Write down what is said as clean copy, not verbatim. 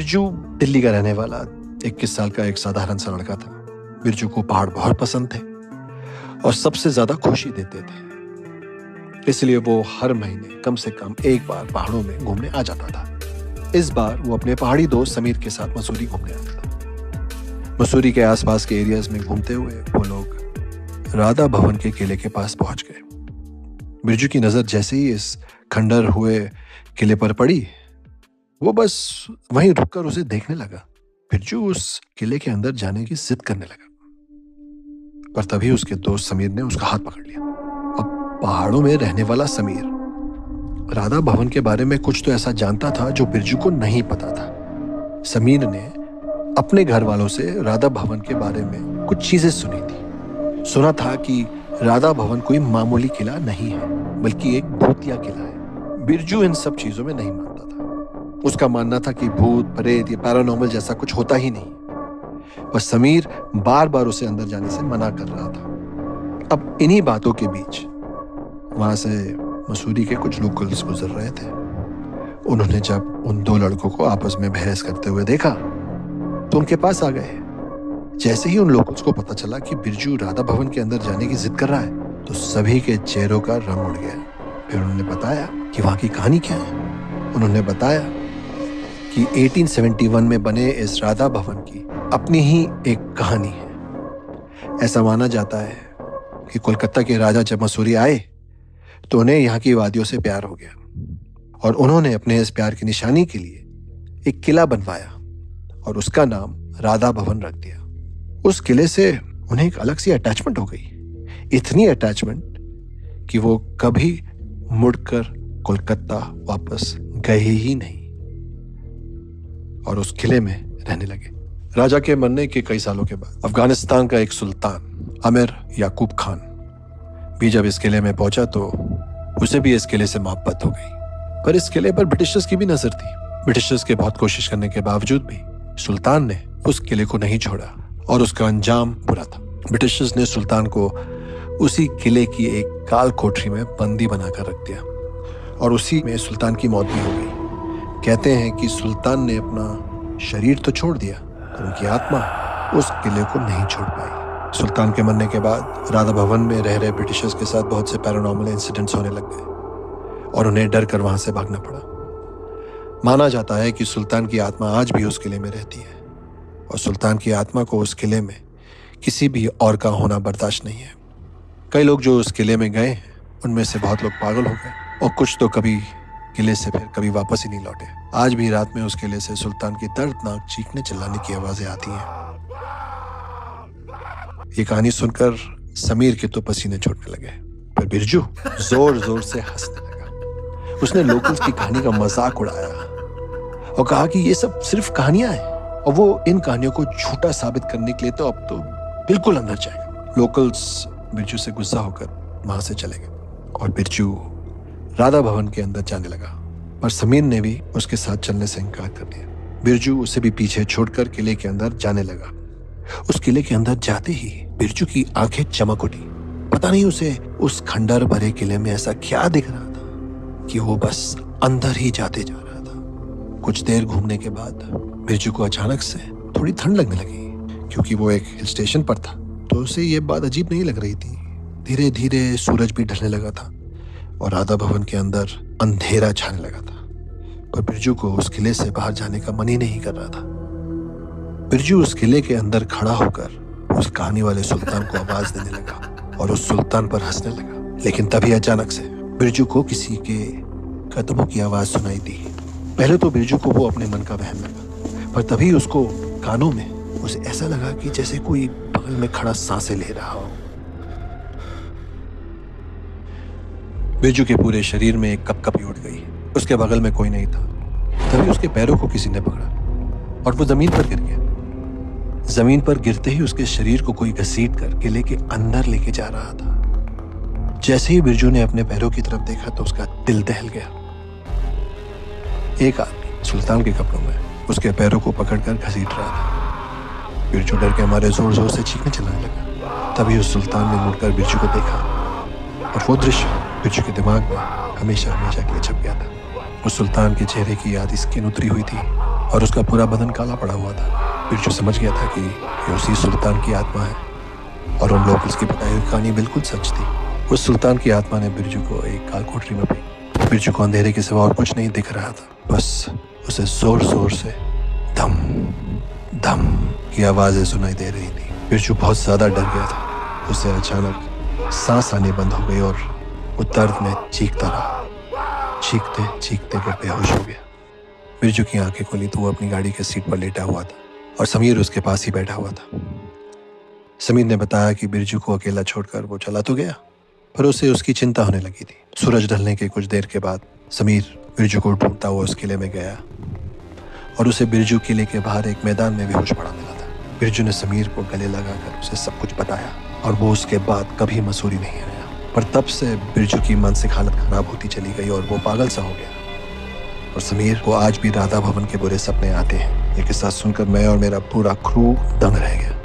बिरजू दिल्ली का रहने वाला 21 साल का एक साधारण सा लड़का था। बिरजू को पहाड़ बहुत पसंद थे और सबसे ज्यादा खुशी देते थे, इसलिए वो हर महीने कम से कम एक बार पहाड़ों में घूमने आ जाता था। इस बार वो अपने पहाड़ी दोस्त समीर के साथ मसूरी घूमने आता था। मसूरी के आसपास के एरियाज में घूमते हुए वो लोग राधा भवन के किले के पास पहुंच गए। बिरजू की नजर जैसे ही इस खंडर हुए किले पर पड़ी, वो बस वहीं रुककर उसे देखने लगा। बिरजू उस किले के अंदर जाने की जिद करने लगा, पर तभी उसके दोस्त समीर ने उसका हाथ पकड़ लिया। अब पहाड़ों में रहने वाला समीर राधा भवन के बारे में कुछ तो ऐसा जानता था जो बिरजू को नहीं पता था। समीर ने अपने घर वालों से राधा भवन के बारे में कुछ चीजें सुनी थी। सुना था कि राधा भवन कोई मामूली किला नहीं है, बल्कि एक भूतिया किला है। बिरजू इन सब चीजों में नहीं मानता था। उसका मानना था कि भूत प्रेत या पैरानॉर्मल जैसा कुछ होता ही नहीं। पर समीर बार बार उसे अंदर जाने से मना कर रहा था। अब इन्हीं बातों के बीच वहां से मसूरी के कुछ लोकल्स गुजर रहे थे। उन्होंने जब उन दो लड़कों को आपस में बहस करते हुए देखा तो उनके पास आ गए। जैसे ही उन लोकल्स को पता चला कि बिरजू राधा भवन के अंदर जाने की जिद कर रहा है, तो सभी के चेहरों का रंग उड़ गया। फिर उन्होंने बताया कि वहां की कहानी क्या है। उन्होंने बताया कि 1871 में बने इस राधा भवन की अपनी ही एक कहानी है। ऐसा माना जाता है कि कोलकाता के राजा जब मसूरी आए तो उन्हें यहाँ की वादियों से प्यार हो गया और उन्होंने अपने इस प्यार की निशानी के लिए एक किला बनवाया और उसका नाम राधा भवन रख दिया। उस किले से उन्हें एक अलग सी अटैचमेंट हो गई, इतनी अटैचमेंट कि वो कभी मुड़कर कोलकाता वापस गए ही नहीं और उस किले में रहने लगे। राजा के मरने के कई सालों के बाद अफगानिस्तान का एक सुल्तान अमीर याकूब खान भी जब इस किले में पहुंचा तो उसे भी इस किले से मोहब्बत हो गई। पर इस किले पर ब्रिटिशर्स की भी नजर थी। ब्रिटिशर्स के बहुत कोशिश करने के बावजूद भी सुल्तान ने उस किले को नहीं छोड़ा और उसका अंजाम बुरा था। ब्रिटिशर्स ने सुल्तान को उसी किले की एक काल कोठरी में बंदी बनाकर रख दिया और उसी में सुल्तान की मौत भी हो गई। कहते हैं कि सुल्तान ने अपना शरीर तो छोड़ दिया, पर उनकी आत्मा उस किले को नहीं छोड़ पाई। सुल्तान के मरने के बाद राधा भवन में रह रहे ब्रिटिशर्स के साथ बहुत से पैरानॉर्मल इंसिडेंट्स होने लग गए और उन्हें डर कर वहां से भागना पड़ा। माना जाता है कि सुल्तान की आत्मा आज भी उस किले में रहती है और सुल्तान की आत्मा को उस किले में किसी भी और का होना बर्दाश्त नहीं है। कई लोग जो उस किले में गए हैं उनमें से बहुत लोग पागल हो गए और कुछ तो कभी किले से फिर कभी वापस ही नहीं लौटे। आज भी रात में उस किले से सुल्तान की दर्दनाक चीखने चिल्लाने की आवाजें आती हैं। ये कहानी सुनकर समीर के तो पसीने छूटने लगे, पर बिरजू जोर जोर से हंसने लगा। उसने लोकल्स की कहानी का मजाक उड़ाया और कहा कि ये सब सिर्फ कहानियां हैं और वो इन कहानियों को झूठा साबित करने के लिए तो अब तो बिल्कुल अंदर जाएगा। लोकल्स बिरजू से गुस्सा होकर वहां से चले गए और बिरजू राधा भवन के अंदर जाने लगा, पर समीर ने भी उसके साथ चलने से इनकार कर दिया। बिरजू उसे भी पीछे छोड़कर किले के अंदर जाने लगा। उस किले के अंदर जाते ही बिरजू की आंखें चमक उठी। पता नहीं उसे उस खंडर भरे किले में ऐसा क्या दिख रहा था कि वो बस अंदर ही जाते जा रहा था। कुछ देर घूमने के बाद बिरजू को अचानक से थोड़ी ठंड लगने लगी। क्योंकि वो एक हिल स्टेशन पर था तो उसे ये बात अजीब नहीं लग रही थी। धीरे धीरे सूरज भी ढलने लगा था और राधा भवन के अंदर अंधेरा छाने लगा था, पर बिरजू को उस किले से बाहर जाने का मन ही नहीं कर रहा था। बिरजू उस किले के अंदर खड़ा होकर उस कहानी वाले सुल्तान को आवाज देने लगा और उस सुल्तान पर हंसने लगा। लेकिन तभी अचानक से बिरजू को किसी के कदमों की आवाज सुनाई दी। पहले तो बिरजू को वो अपने मन का वहम लगा, पर तभी उसको कानों में उसे ऐसा लगा कि जैसे कोई बगल में खड़ा सांसें ले रहा हो। बिरजू के पूरे शरीर में एक कपकपी उठ गई। उसके बगल में कोई नहीं था। तभी उसके पैरों को किसी ने पकड़ा और वो जमीन पर गिर गया। जमीन पर गिरते ही उसके शरीर को कोई घसीट कर किले के अंदर लेके जा रहा था। जैसे ही बिरजू ने अपने पैरों की तरफ देखा तो उसका दिल दहल गया। एक आदमी सुल्तान के कपड़ों में उसके पैरों को पकड़कर घसीट रहा था। बिरजू डर के हमारे जोर जोर से चीखने चिल्लाने लगा। तभी उस सुल्तान ने मुड़कर बिरजू को देखा और वो दृश्य बिरजू के दिमाग में हमेशा हमेशा के लिए छप गया था। उस सुल्तान के चेहरे की याद स्किन उतरी हुई थी और उसका पूरा बदन काला पड़ा हुआ था। बिरजू समझ गया था कि ये उसी सुल्तान की आत्मा है और उन लोकल्स की बताई हुई कहानी बिल्कुल सच थी। उस सुल्तान की आत्मा ने बिरजू को एक काल कोठरी में फेंक। बिरजू को अंधेरे के सिवा और कुछ नहीं दिख रहा था, बस उसे जोर जोर से धम धम की आवाजें सुनाई दे रही थी। बिरजू बहुत ज्यादा डर गया था। उसे अचानक सांस आनी बंद हो गई और वो दर्द में चीखता रहा। चीखते चीखते वो बेहोश हो गया। बिरजू की आंखें खुली तो वो अपनी गाड़ी के सीट पर लेटा हुआ था और समीर उसके पास ही बैठा हुआ था। समीर ने बताया कि बिरजू को अकेला छोड़कर वो चला तो गया, पर उसे उसकी चिंता होने लगी थी। सूरज ढलने के कुछ देर के बाद समीर बिरजू को ढूंढता हुआ उस किले में गया और उसे बिरजू किले के बाहर एक मैदान में बेहोश पड़ा मिला था। बिरजू ने समीर को गले लगाकर उसे सब कुछ बताया और वो उसके बाद कभी मसूरी नहीं आया। पर तब से बिरजू की मानसिक हालत खराब होती चली गई और वो पागल सा हो गया। और समीर को आज भी राधा भवन के बुरे सपने आते हैं। ये किस्सा सुनकर मैं और मेरा पूरा क्रू दंग रह गया।